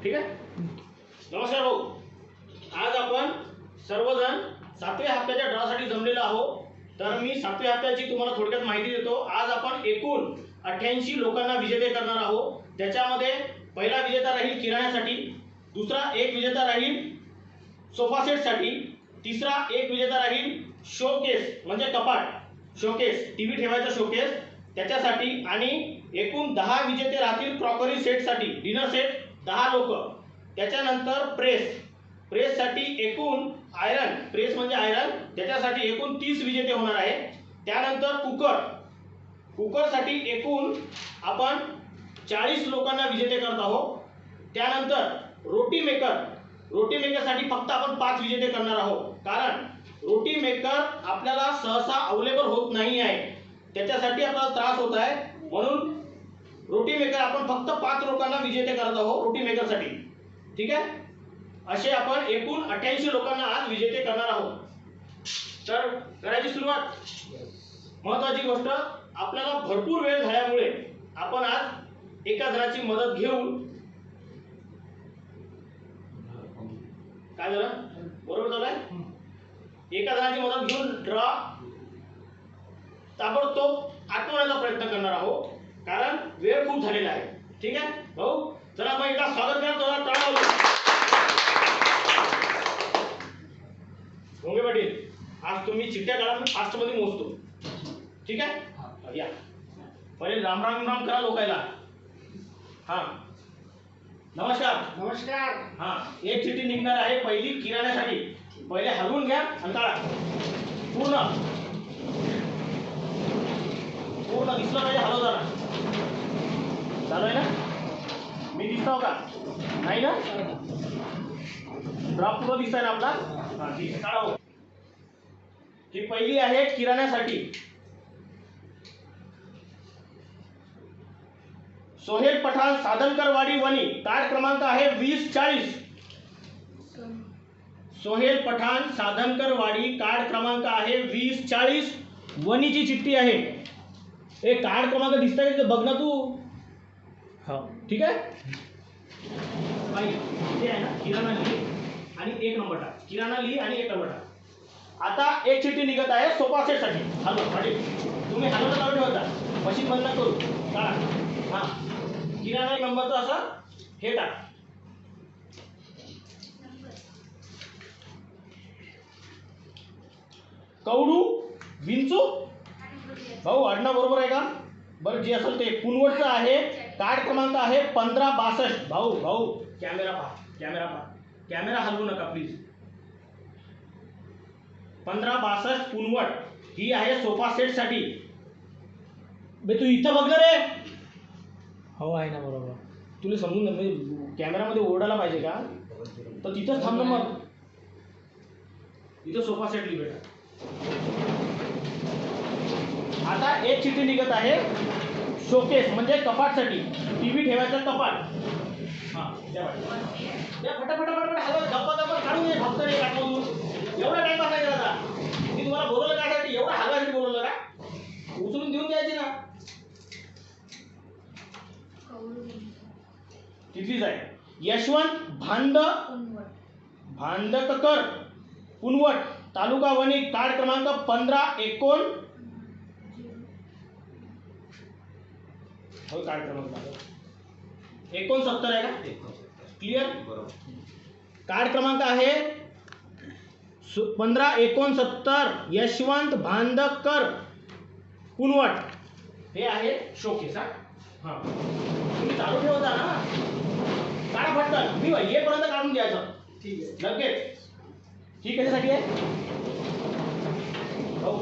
ठीक आहे. नमस्कार भाऊ. आज आपण सर्वजण 7व्या हप्त्याच्या ड्रॉसाठी जमलेलो आहोत. तर मी 7व्या हप्त्याची तुम्हाला थोडक्यात माहिती देतो. आज आपण एकूण 88 लोकांना विजेते करणार आहोत. त्याच्यामध्ये पहिला विजेता राहील किराण्यासाठी, दुसरा एक विजेता राहील सोफा सेटसाठी, तिसरा एक विजेता राहील शोकेस म्हणजे कपाट, शोकेस टीव्ही ठेवायचा शोकेस त्याच्यासाठी, आणि एकूण 10 विजेते राहतील क्रॉकरी सेटसाठी, डिनर सेट 10 लोक. त्याच्यानंतर प्रेससाठी एकूण आयरन, प्रेस म्हणजे आयरन, त्याच्यासाठी एकूण 30 विजेते होणार आहे. त्यानंतर कुकरसाठी एकूण आपण 40 लोकांना विजेते करत आहोत. त्यानंतर रोटी मेकरसाठी फक्त आपण 5 विजेते करणार आहोत, कारण रोटी मेकर आपल्याला सहसा अवेलेबल होत नाही आहे, त्याच्यासाठी आपल्याला त्रास होत आहे. म्हणून रोटी मेकर आपण फक्त 5 लोकांना विजेते करत आहोत रोटी मेकरसाठी. ठीक आहे. असे आपण एकूण 88 लोकांना आज विजेते करणार आहोत. तर करायची सुरुवात. महत्त्वाची गोष्ट, आपल्याला भरपूर वेळ झाल्यामुळे आपण आज एका जणाची मदत घेऊन, काय झालं बरोबर झालंय, एका जणाची मदत घेऊन ड्रॉ ताबडतोब आटवण्याचा प्रयत्न करणार आहोत, कारण वेळ खूप झालेला आहे. ठीक आहे भाऊ, चला मग एकदा स्वागत करा. थोडा टाळा. भोंगे पाटील, आज तुम्ही चिठ्ठ्या काढा, मी फास्ट मध्ये मोजतो. ठीक आहे. या पहिले राम करा लोकायला. हा नमस्कार. नमस्कार. हा एक चिठ्ठी निघणार आहे पहिली किराण्यासाठी. पहिले हलवून घ्या आणि काढा. पूर्ण दिसलं पाहिजे, हलव जरा. चालू आहे ना? मी दिसतो का? नाही ना? ड्रॉप पूर्ण दिसतंय ना आपला? हा ठीक आहे, काढा. ही पहिली आहे किराण्यासाठी. सोहेल पठाण साधनकरवाडी वणी, कार्ड क्रमांक आहे 2040. सोहेल पठाण साधनकरवाडी, कार्ड क्रमांक आहे 2040, वणीची चिठ्ठी आहे. एक कार्ड क्रमांक दिसतंय का बघ ना तू. हा ठीक आहे. इथे आहे ना, किराणा लिही आणि 1 नंबर टाक. किराणा लिही आणि 1 नंबर टाक. आता एक चिठ्ठी निघत आहे सोफा सेटसाठी. हलवा पाटील, तुम्ही हलवता चालू ठेवता, मशीन बंद करू काढा. हा किराणा नंबरचं असं हे टाक. कवडू विंचू भाऊ, आडनाव बरोबर आहे का? बरं, जे असेल ते. पुनवटचं आहे, कार्ड क्रमांक आहे 1562. भाऊ कॅमेरा पहा. कॅमेरा हलवू नका प्लीज. 1562 पुनवट ही आहे सोफा सेटसाठी. बे तू इथं बघ रे. हो आहे ना बरोबर. तुला समजून कॅमेरामध्ये ओरडायला पाहिजे का? तर तिथंच थांब ना मग. इथं सोफा सेट लिही बेटा. आता एक चिठ्ठी निघत आहे शोकेस म्हणजे कपाटसाठी, टीव्ही ठेवायचा कपाट. हा द्या फटाफट हलवा. गप्पा काढून ये. फक्त नाही काढून एवढा टाइम बसायचा दादा. मी तुम्हाला बोलवलं कायसाठी? एवढा हलवासाठी बोलवलं का? उचलून देऊन द्यायची ना. तिथलीच आहे. यशवंत भांडककर पुनवट, तालुका वणी, कार्ड क्रमांक 1569. हो, कार्ड क्रमांक 69 आहे का? क्लिअर. कार्ड क्रमांक आहे 1569. यशवंत भांडककर पुनवट हे आहे शोकेस. हा तुम्ही चालू ठेवता ना, काढा फटकन. मी येईपर्यंत काढून द्यायचं. ठीक आहे लगेच. ही कशासाठी आहे? हो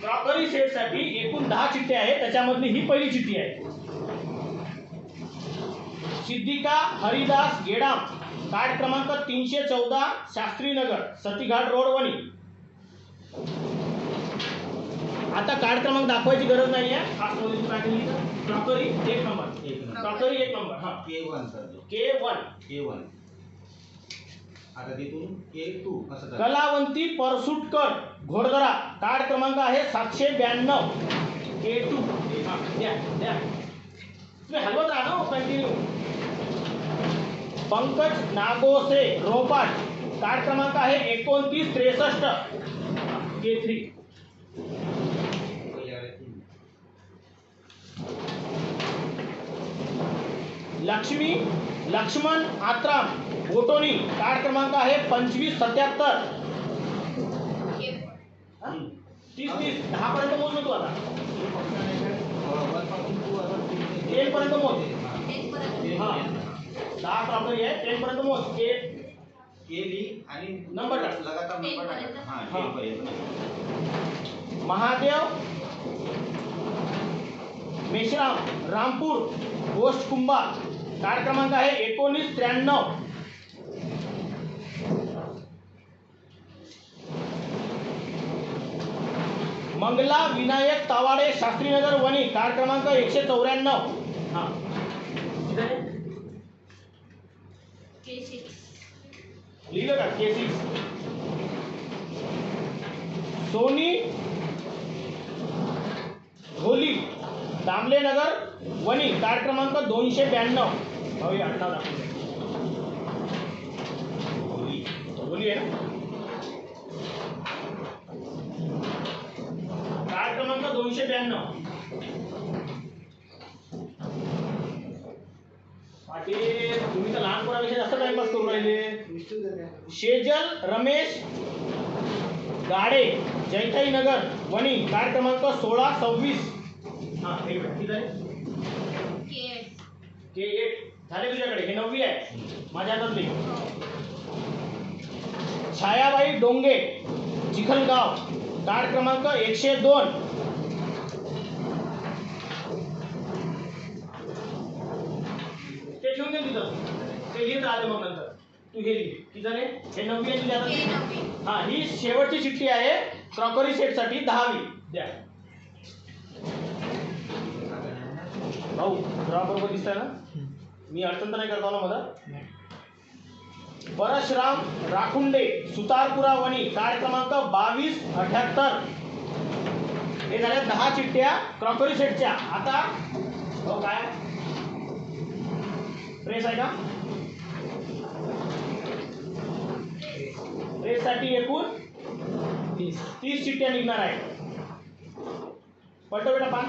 क्रॉकरी सेटसाठी एकूण 10 चिठ्ठ्या आहेत. त्याच्यामधली ही पहिली चिठ्ठी आहे. सिद्धिका हरिदास गेडाम, कार्ड क्रमांक 314, शास्त्रीनगर, सतीघाट रोड, वणी. आता कार्ड क्रमांक दाखवायची गरज नाही आहे. Crockery 1 number. Crockery 1 number. हा K1. आता तिथून A2 असं झालं. कलावंती परसुटकर घोडदरा कार्ड क्रमांक आहे 792 A2. हा, द्या द्या तुम्ही हलवत राहा ना कंटिन्यू. पंकज नागोसे रोपाट कार्ड क्रमांक आहे 2963 K3. लक्ष्मी लक्ष्मण आत्राम बोटोनी कार्ड क्रमांक आहे 2577. 30 10 पर्यंत मोज तू आता 10 पर्यंत मोज. हा 10 प्रॉब्लेम आहे 10 पर्यंत मोज. केली आणि नंबर टाक. लगातार नंबर टाकायचा. हां, 10 पर्यंत. महादेव मेश्राम रामपूर पोस्ट कुंभा कार्ड क्रमांक आहे 1993. मंगला विनायक तावाडे शास्त्रीनगर वणी कार्ड क्रमांक 194. हा लिहिलं का K6. सोनी ढोली दामले नगर वणी कार्ड क्रमांक 292. भाऊ हे 18 दाखवले. ढोली आहे ना कार्ड क्रमांक 292. पाटील तुम्ही तर लहानपणापेक्षा जास्त टाइमपास करून राहिले. शेजल रमेश गाडे जैताई नगर वणी कार्ड क्रमांक 1626. हा एक किती झाले? K8 झाले तुझ्याकडे. हे 9वी आहे माझ्या हातातली. छायाबाई डोंगे चिखलगाव कार्ड क्रमांक 102. ते ठेवून दे तिथं. ते लिहित राहते मग नंतर तू हे लिह. किती झाले? हे 9वी आहे तुझ्या हातातली. हा ही शेवटची चिठ्ठी आहे क्रॉकरी सेट साठी 10वी. द्या भाऊ. ग्राफ बरोबर दिसताय ना? मी अडचण तर नाही करतो ना मला? परशुराम राखुंडे सुतारपुरा वणी कार्ड क्रमांक 2278. हे झाल्या 10 चिठ्ठ्या क्रॉकरी सेटच्या. आता हो काय प्रेस आहे का? प्रेस साठी एकूण 30 चिठ्ठ्या निघणार आहे. पलटो बेटा पान.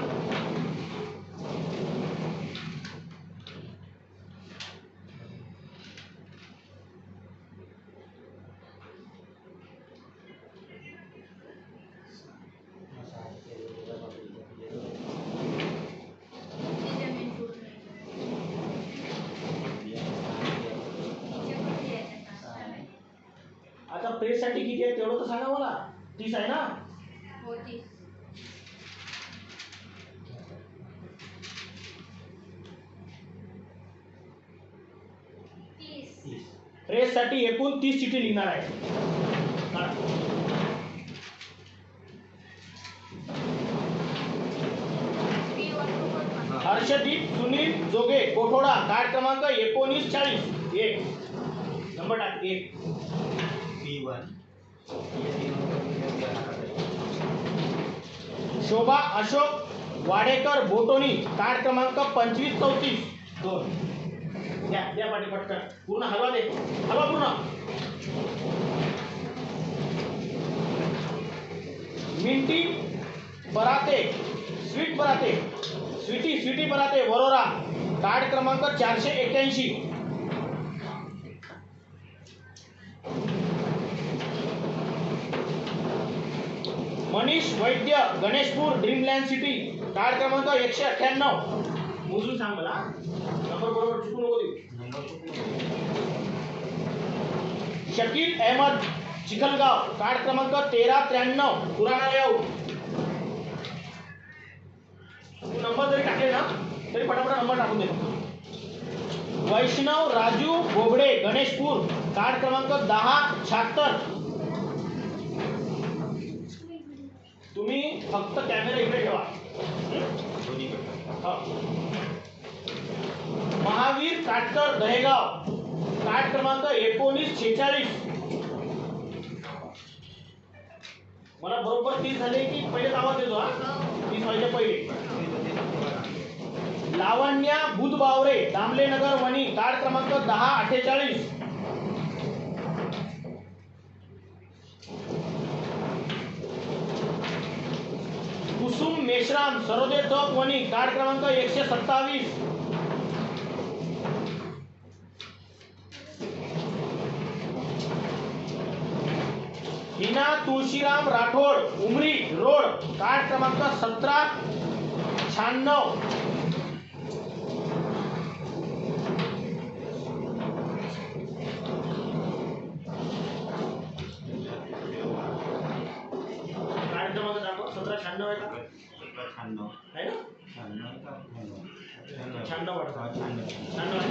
आता प्रेस साठी किती आहे तेवढं तर सांगा मला. 30 आहे ना? प्रेस साठी एकूण 30 चिठ्ठी लिहिणार आहे. हर्षदीप सुनील जोगे कोठोडा कार्ड क्रमांक 1940. 1 नंबर टाक. 1 P1. शोभा अशोक वाडेकर बोटोनी कार्ड क्रमांक 2534. 2 द्या द्या पाठी पटकन. पूर्ण हलवा दे. हलवा पूर्ण. मिंटी बराते स्वीट बराते स्वीटी बराते वरोरा कार्ड क्रमांक 481. Manish Vaidya Ganeshpur Dreamland City card क्रमांक 198. मोजून सांग मला. नंबर बरोबर चुकू नको देऊ. शकील अहमद चिखलगाव कार्ड क्रमांक 1393 पुराणा लेआउट. तू नंबर जरी टाकले ना तरी फटाफट नंबर टाकून दे. वैष्णव राजू बोबडे गणेशपूर कार्ड क्रमांक 1076. तुम्ही फक्त कॅमेरा इकडे ठेवा. महावीर काटकर दहेगाव कार्ड क्रमांक 1946. मला बरोबर 30 झाले की पहिले आवाज देतो हा. 30 व्हायच्या पहिले. लावण्या बुधबावरे, दामलेनगर वणी, कार्ड क्रमांक 1048. कुसुम मेश्राम, सरोदे चौक वणी, कार्ड क्रमांक 127. हिना तुळशीराम राठोड, उमरी रोड, कार्ड क्रमांक 1796. कार्ड क्रमांक दाखव. 1796 आहे का? 96 आहे ना? 96 का? 96 वाटतं. 96 96 आहे.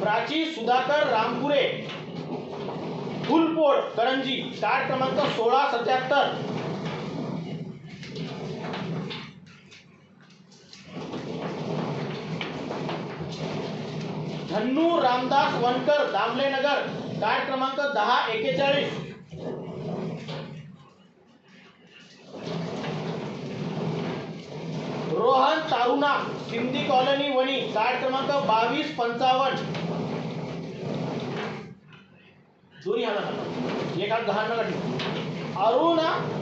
प्राची सुधाकर रामपुरे, फुलपोड करंजी, कार्ड क्रमांक 1677. धन्नू रामदास वनकर, दामलेनगर, कार्ड क्रमांक 1041. रोहन तारुणा, सिंधी कॉलनी वणी, कार्ड क्रमांक 2255. दोन्ही हातात एक हात गहाण नका ठेवू. अरुण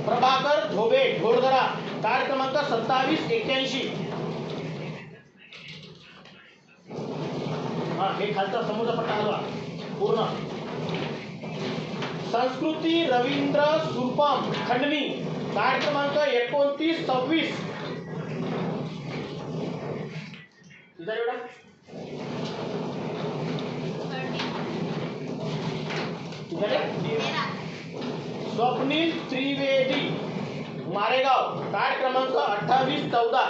प्रभाकर धोबे, घोडदरा, कार्ड क्रमांक 2781. हा, हे खालचा समोरचा पट्टा हलवा पूर्ण. संस्कृती रवींद्र सुरपाम, खंडणी, कार्ड क्रमांक 2926. इधर बेटा. इधर है? स्वप्नील त्रिवेदी, मारेगाव, कार्ड क्रमांक 2814.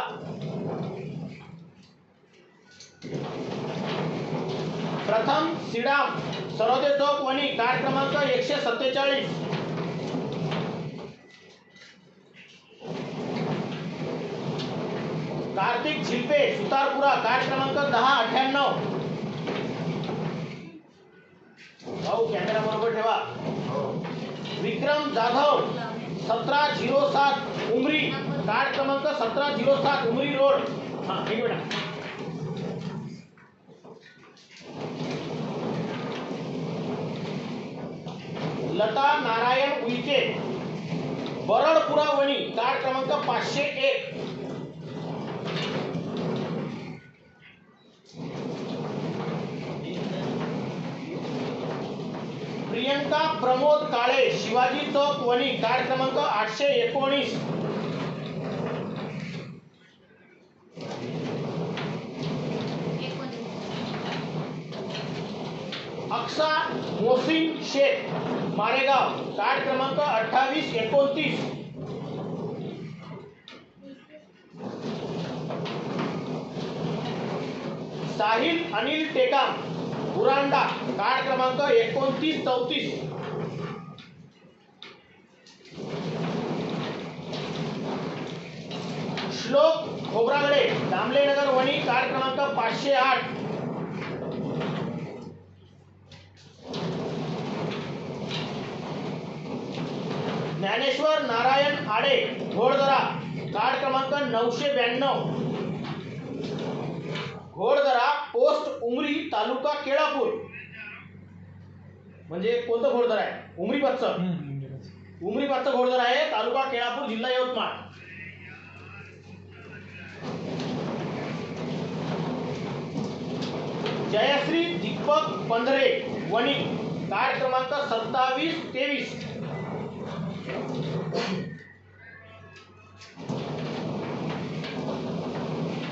प्रथम श्रीराम, सरोदे चौक वणी, कार्ड क्रमांक 147. कार्तिक झिल्पे, सुतारपुरा, कार्ड क्रमांक 1098. भाऊ कॅमेरा बरोबर ठेवा. विक्रम जाधव, 1707 उमरी, कार्ड क्रमांक 1707 उमरी रोड. हा, एक मिनिट. लता नारायण उईके, बरडपुरा वणी, कार्ड क्रमांक 501. प्रियंका प्रमोद काळे, शिवाजी चौक वणी, कार्ड क्रमांक 819. अक्सा मोहसिन शेख, मारेगाव, कार्ड क्रमांक 2829. साहिल अनिल टेकाम, बुरांडा, कार्ड क्रमांक 2934. श्लोक खोब्रागडे, दामलेनगर वणी, कार्ड क्रमांक 508. ज्ञानेश्वर नारायण आडे, घोडदरा, कार्ड क्रमांक 992. घोडदरा पोस्ट उमरी, तालुका केळापूर. म्हणजे कोणतं घोडदरा आहे? उमरी पाचचं. उमरी पाचचं घोडदरा आहे, तालुका केळापूर, जिल्हा यवतमाळ. जयश्री दीपक पंधरे, वणी, कार्ड क्रमांक 2723.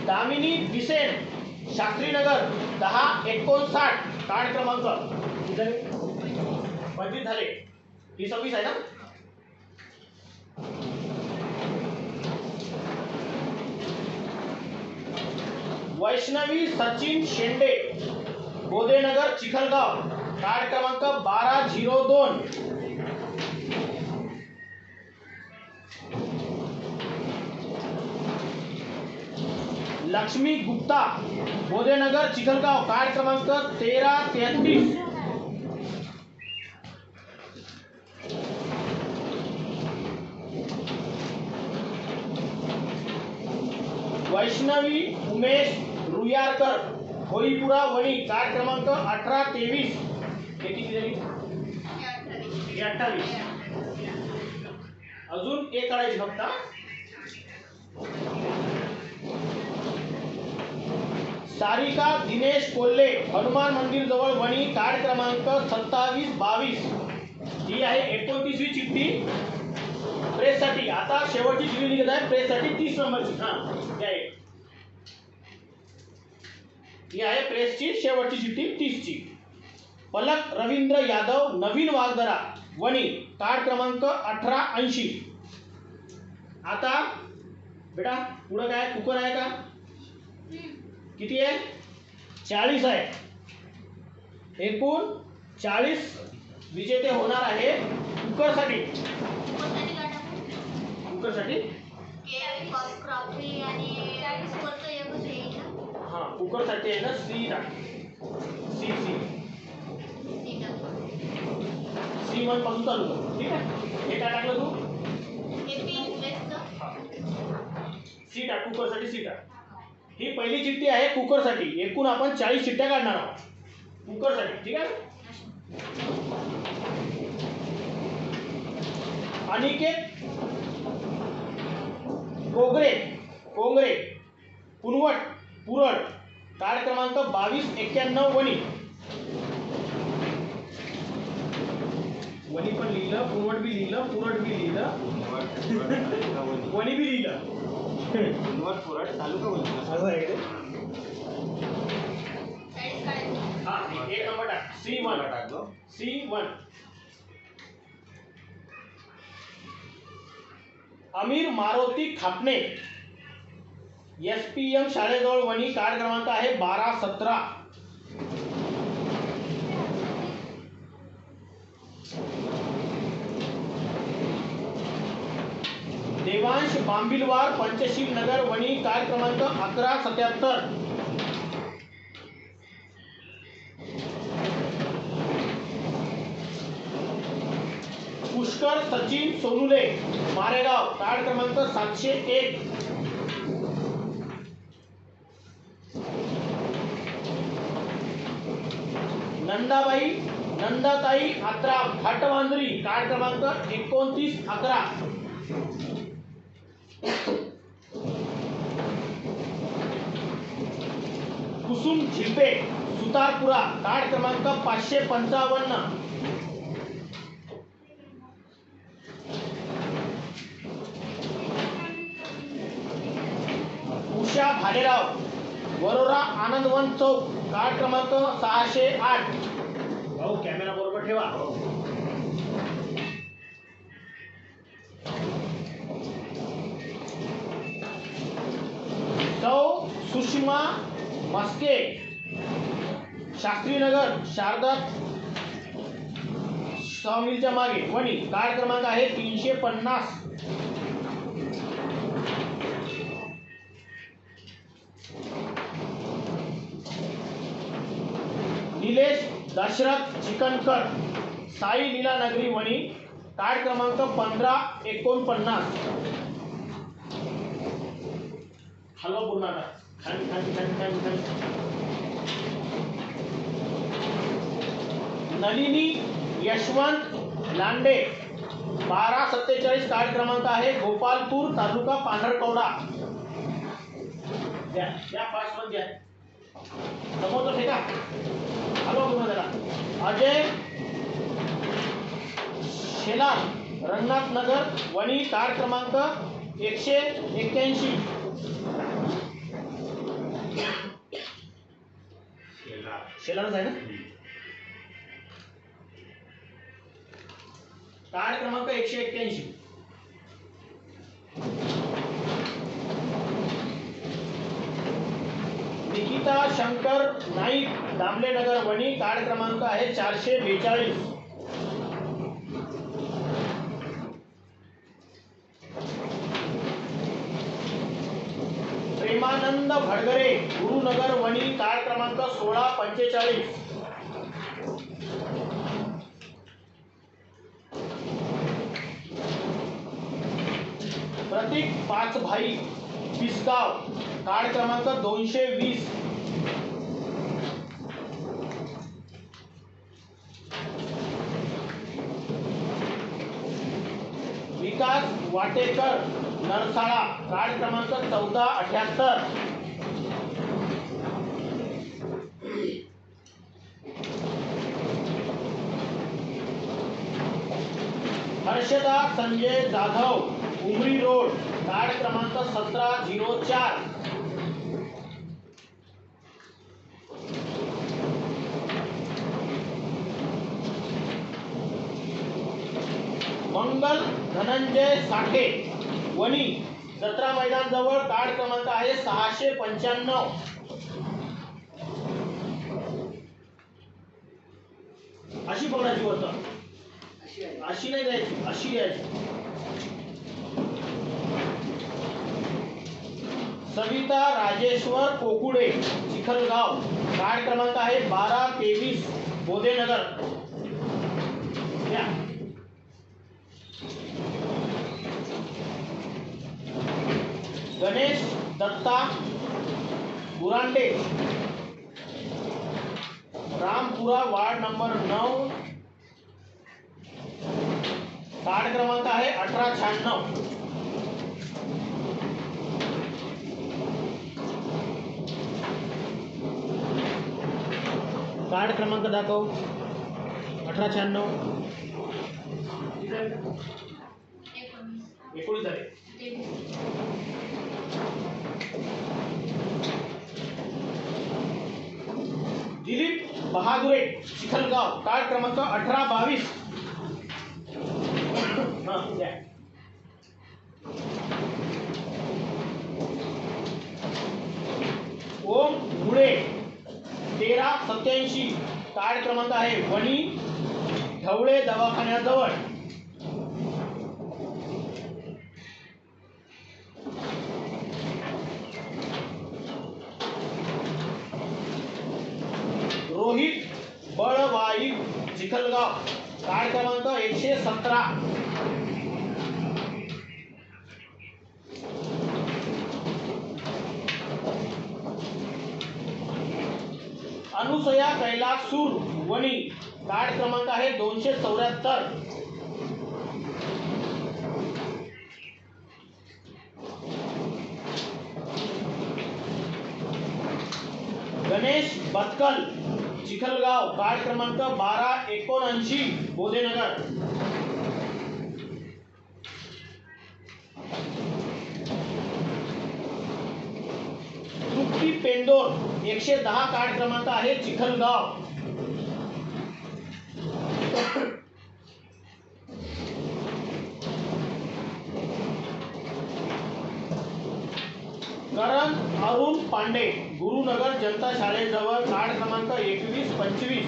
दामिनी बिसेन, शास्त्रीनगर, 1059, कार्ड क्रमांक 25 झाले. ही 26 आहे ना? वैष्णवी सचिन शेंडे, गोदेनगर, चिखलगाव, कार्ड क्रमांक 1202. लक्ष्मी गुप्ता, बोधेनगर, चिखलगाव, कार्ड क्रमांक 1333. वैष्णवी उमेश रुयारकर, होईपुरा, वणी, कार्ड क्रमांक 1823. हे किती झाली? 28. अजून एक काढायची फक्त. सारिका दिनेश कोल्हे, हनुमान मंदिर जवळ, वणी, कार्ड क्रमांक 2722. ही आहे 29वी चिठ्ठी प्रेससाठी. आता शेवटची चिठ्ठी निघत आहे प्रेससाठी 30 नंबरची. ही आहे प्रेसची शेवटची चिठ्ठी 30ची. पलक रवींद्र यादव, नवीन वाघदरा, वणी, कार्ड क्रमांक 1880. आता बेटा पुढे काय कुकर आहे का? किती आहे? 40 आहे. एकूण 40 विजेते होणार आहे कुकरसाठी. कुकरसाठी हा कुकरसाठी आहे ना सी टाक. सी सी C1 पासून चालू कर. ठीक आहे. हे काय टाकलं तू? सी टाक. कुकरसाठी सी टाक. ही पहिली चिठ्ठी आहे कुकरसाठी. एकूण आपण 40 चिठ्ठ्या काढणार आहोत कुकरसाठी. ठीक आहे. अनिकेत कोंगरे, पुनवट, पुरड, कार्ड क्रमांक 2291, वणी. वणी पण लिहिलं, पुनवट बी लिहिलं, पुरड बी लिहिलं, वणी बी लिहिलं. पुरड तालुका वणी. असं आहे ते. हा एक नंबर टाक. C1 टाकलो. C1. अमीर मारुती खापणे, SPM शाळेजवळ, वणी, कार्ड क्रमांक आहे 1217. देवांश बांबिलवार, पंचशील नगर, वणी, कार्ड क्रमांक 1177. पुष्कर सचिन सोनुले, मारेगाव, कार्ड क्रमांक 701. नंदाताई आत्राम, घाटमांजरी, कार्ड क्रमांक 2911. कुसुम झिल्पे, सुतारपुरा, कार्ड क्रमांक 555. उषा भालेराव, वरोरा, आनंदवन चौक, कार्ड क्रमांक 608. भाऊ कॅमेरा बरोबर ठेवा. सौ सुषमा मस्के, शास्त्रीनगर, शारदा सॉमिलच्या मागे, वणी, कार्ड क्रमांक आहे 350. निलेश दशरथ चिकनकर, साई लीला नगरी, वणी, कार्ड क्रमांक 1549. हलवा पूर्ण खाली खाली खाली खाली खाली. नलिनी यशवंत लांडे, 1247, कार्ड क्रमांक आहे गोपालपूर, तालुका पांढरकवडा. द्या द्या फास्ट मध्ये द्या. समोरचं ठेका. हलवा पूर्ण झाला. अजय शेलार, रंगनाथ नगर, वणी, कार्ड क्रमांक 181. शेलारच आहे ना. कार्ड क्रमांक 181. निखिल सविता शंकर नाईक दामलेनगर वणी कार्ड क्रमांक आहे 442. प्रेमानंद भडगरे गुरुनगर वणी कार्ड क्रमांक 1645. प्रतीक पाचभाई पिसगाव कार्ड क्रमांक 220. विकास वाटेकर नरसाळा कार्ड क्रमांक 1478. हर्षदा संजय जाधव उमरी रोड कार्ड क्रमांक 1704. मंगल धनंजय साठे वणी जत्रा मैदान जवळ कार्ड क्रमांक आहे 695. अशी पकडायची होतं, अशी नाही द्यायची, अशी द्यायची. सविता राजेश्वर कोकुडे चिखलगाव कार्ड क्रमांक आहे 1223 बोधेनगर. या Ganesh Datta Burande Rampura ward number 9 card क्रमांक आहे 1896. कार्ड क्रमांक दाखव. 1896. 19 झाले. दिलीप बहादुरे चिखलगाव कार्ड क्रमांक 1822. ओम मुळे 1387 कार्ड क्रमांक आहे वणी ढवळे दवाखान्याजवळ. रोहित बळवाई चिखलगाव कार्ड क्रमांक 117. अनुसया कैलास सूर वणी कार्ड क्रमांक आहे 274. गणेश बतकल चिखलगाव कार्ड क्रमांक 1279 बोधेनगर. तृप्ती पेंदोर 110 कार्ड क्रमांक आहे चिखलगाव. करण अरुण पांडे गुरुनगर जनता शाळेजवळ कार्ड क्रमांक 2125.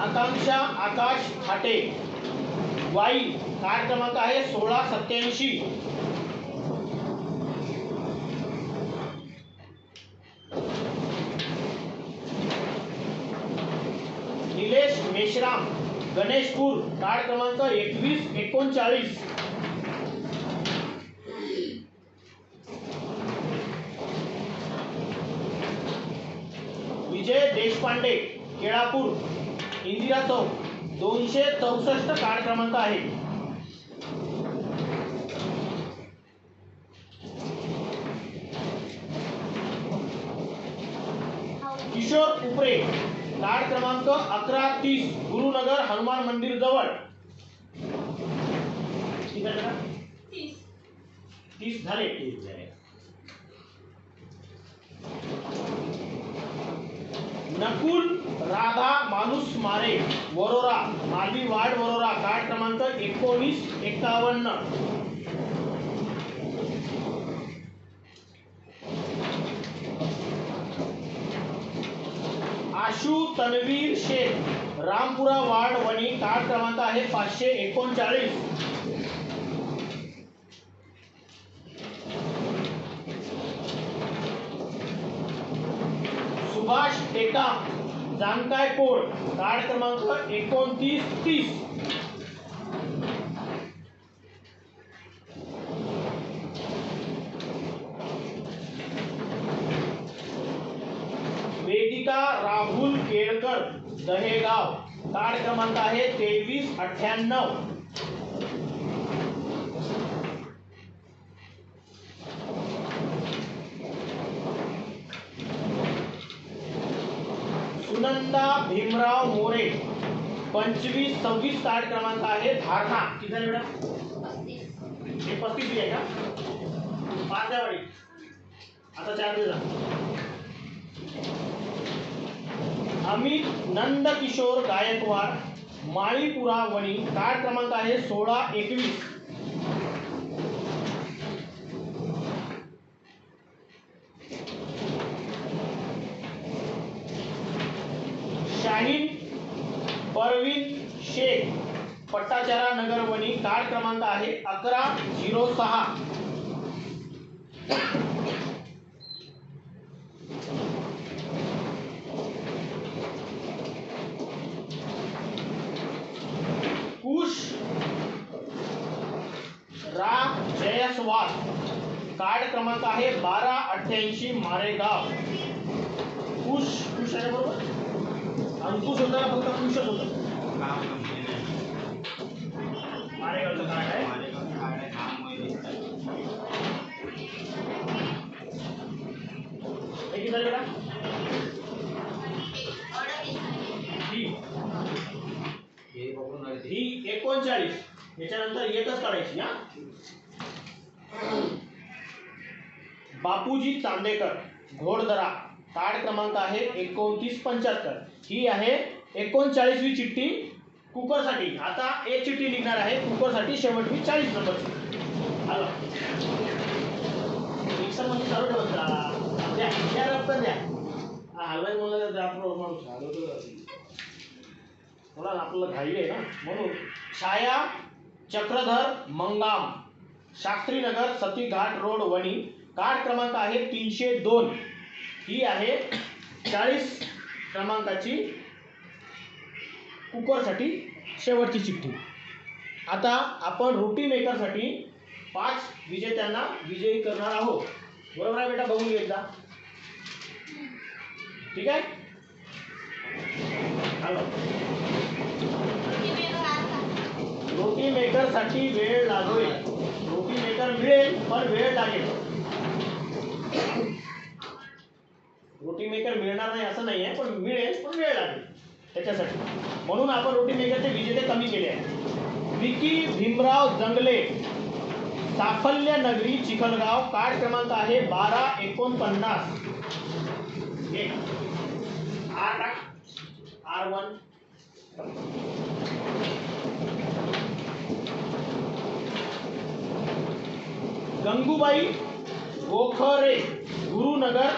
आकांक्षा आकाश फाटे वाई कार्ड क्रमांक आहे 1687. निलेश मेश्राम गणेशपूर कार्ड क्रमांक 2139. विजय देशपांडे केळापूर इंदिरा चौक 264 कार्ड क्रमांक आहे. किशोर उपरे कार्ड क्रमांक 1130 गुरुनगर हनुमान मंदिर जवळ. 30 झाले. नकुल राधा माणूस मारे वरोरा मालवी वार्ड वरोरा कार्ड क्रमांक 1951. आशु तन्वीर शेख रामपुरा वार्ड वणी कार्ड क्रमांक आहे 539. सुभाष टेकाम जानकाय कोड कार्ड क्रमांक 2930. वेदिका राहुल केळकर दहेगाव कार्ड क्रमांक आहे 2398. सुनंदा भीमराव मोरे 2526 कार्ड क्रमांक आहे धारणा. किती झाले मॅडम? हे 35 आहे का? 5 द्या वाडी. आता 4 दे जा. अमित नंदकिशोर गायकवाड माळीपुरा वणी कार्ड क्रमांक आहे 1621. शाहीन परवीन शेख पट्टाचारा नगर वणी कार्ड क्रमांक आहे 1106. कुश रा जयस्वाल कार्ड क्रमांक आहे 1288 मारेगाव. कुश कुश आहे बरोबर. अंकुश होता का फक्त कुशच होतं? काम कंप्लीट आहे. मारेगावचं कार्ड आहे. मारेगावचं कार्ड आहे. काम वगैरे हे किती झाले बेटा? हे बघून राहिले. ही 39. याच्यानंतर एकच काढायची हा. बापूजी चांदेकर घोडदरा कार्ड क्रमांक आहे 2975. ही आहे 39वी चिठ्ठी कुकरसाठी. आता एक चिठ्ठी निघणार आहे कुकरसाठी शेवटची 40 नंबरची. हॅलो मिक्सर मध्ये चालू ठेवत जा. द्या द्या रफ्तार द्या. हलवायचं म्हणलं तर आपण माणूस हलवतो. बोला ना आपल्याला घाई आहे ना म्हणून. छाया चक्रधर मंगाम शास्त्रीनगर सती घाट रोड वणी कार्ड क्रमांक आहे 302. ही आहे 40 क्रमांकाची कुकरसाठी शेवटची चिठ्ठी. आता आपण रोटी मेकरसाठी 5 विजेत्यांना विजयी करणार आहोत. बरोबर आहे बेटा? बघून घेत जा. ठीक आहे. हॅलो रोटी मेकर साठी वेळ लागेल. रोटी मेकर मिळेल पण वेळ लागेल. रोटी मेकर मिळणार नाही असं नाही आहे पण मिळेल पण वेळ लागेल त्याच्यासाठी. म्हणून आपण रोटी मेकरचे विजेते कमी केले आहेत. विकी भीमराव जंगले साफल्य नगरी चिखलगाव कार्ड क्रमांक आहे 1249. R1 गंगूबाई गोखरे गुरुनगर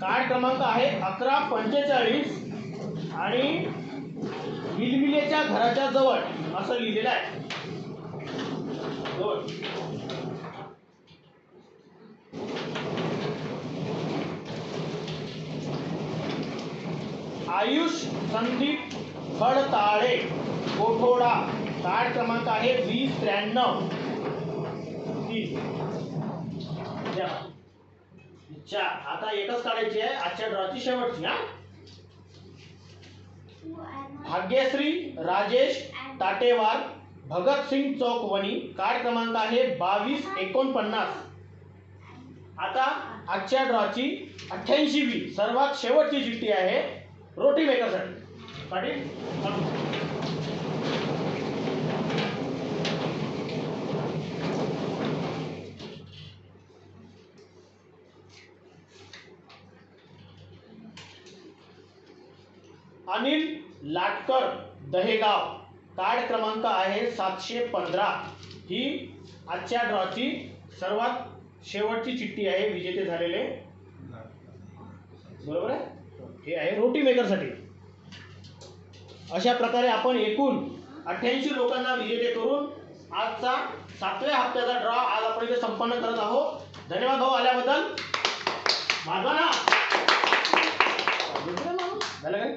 कार्ड क्रमांक आहे 1145 आणि मिलमिलेच्या घराच्या जवळ असं लिहिलेलं आहे. आयुष संदीप खडताळे कोठोडा कार्ड क्रमांक आहे 2093. अच्छा आता एकच काढायची आहे आजच्या ड्रॉची शेवटची. हा भाग्यश्री राजेश ताटेवार भगतसिंग चौक वणी कार्ड क्रमांक आहे 2249. आता आजच्या ड्रॉची 88वी सर्वात शेवटची चिठ्ठी आहे रोटी मेकरसाठी. पाटील अनिल लाटकर दहेगाव, कार्ड क्रमांक आहे 715. ही आजच्या ड्रॉची सर्वात शेवटची चिठ्ठी आहे विजेते झालेले. बरोबर आहे. हे आहे रोटी मेकरसाठी. अशा प्रकारे आपण एकूण 88 लोकांना विजेते करून आजचा 7व्या हप्त्याचा ड्रॉ आज आपण इथे संपन्न करत आहोत. धन्यवाद भाऊ आल्याबद्दल. माझा ना झालं काय.